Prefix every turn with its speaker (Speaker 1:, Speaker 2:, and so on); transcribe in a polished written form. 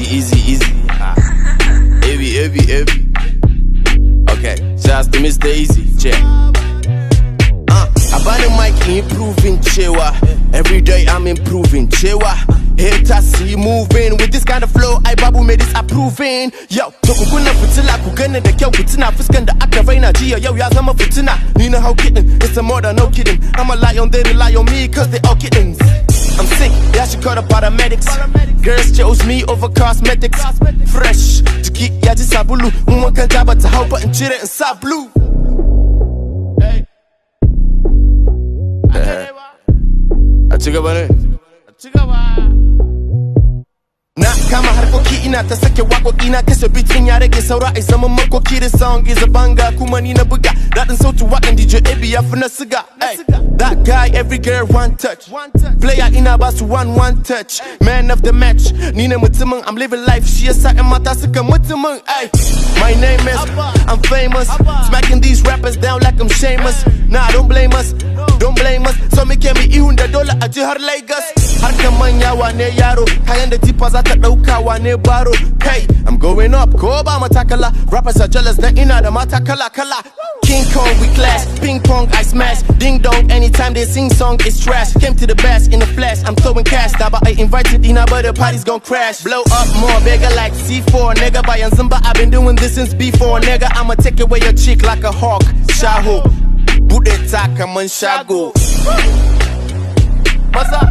Speaker 1: easy. Heavy. Okay, shouts to Mr. Easy, check. I buy the mic, improving, chewa. Every day I'm improving, chewa. Haters see moving with this kind of flow. I babu made this approving. Yo, to ku kunna fitila ku gane da kyau ku tuna fuskan da aka raina jiya yau ya zama fitina. Ni na hau kidding, it's a more than no kidding. I'm a lion, they rely on me cause they all kiddings. I'm sick, yeah, she called the paramedics. Girls chose me over cosmetics. Fresh, jiki ya ji sabulu. Mun wankan jaba ta hau ba in cire in sa blue. A ci gaba ne? Na kama harkoki ina ta sake waƙoƙi na kashe beat in ya rage saura ai zaman makoki. The song is a banger kuma ni na buga. Daɗin sautin waƙan DJ AB ya fi na siga. That guy every girl one touch. Player ina ba su one touch. Man of the match ni ne mutumin. I'm living life shi yasa ƴan mata suka mutumin. My name is I'm famous. Smacking these rappers down like I'm Sheamus. Nah, don't blame us. So me ke mi ihun da dole a jihar Lagos. Harkan manya wane yaro, kayan da tifa za ta ɗauka wane baro. Hey, I'm going up, ko ba matakala. Rappers are jealous na ina da mata kala. King Kong we clash, ping pong I smash. Ding dong anytime they sing song it's trash. Came to the best in the flash, I'm throwing cash. Da ba I invited ina but the party's gon' crash. Blow up more, bigger like C4. Nigga by Yanzimba, I've been doing this since before. Nigga, I'ma take away your chick like a hawk. Shaho, bude ta kaman shago. What's up?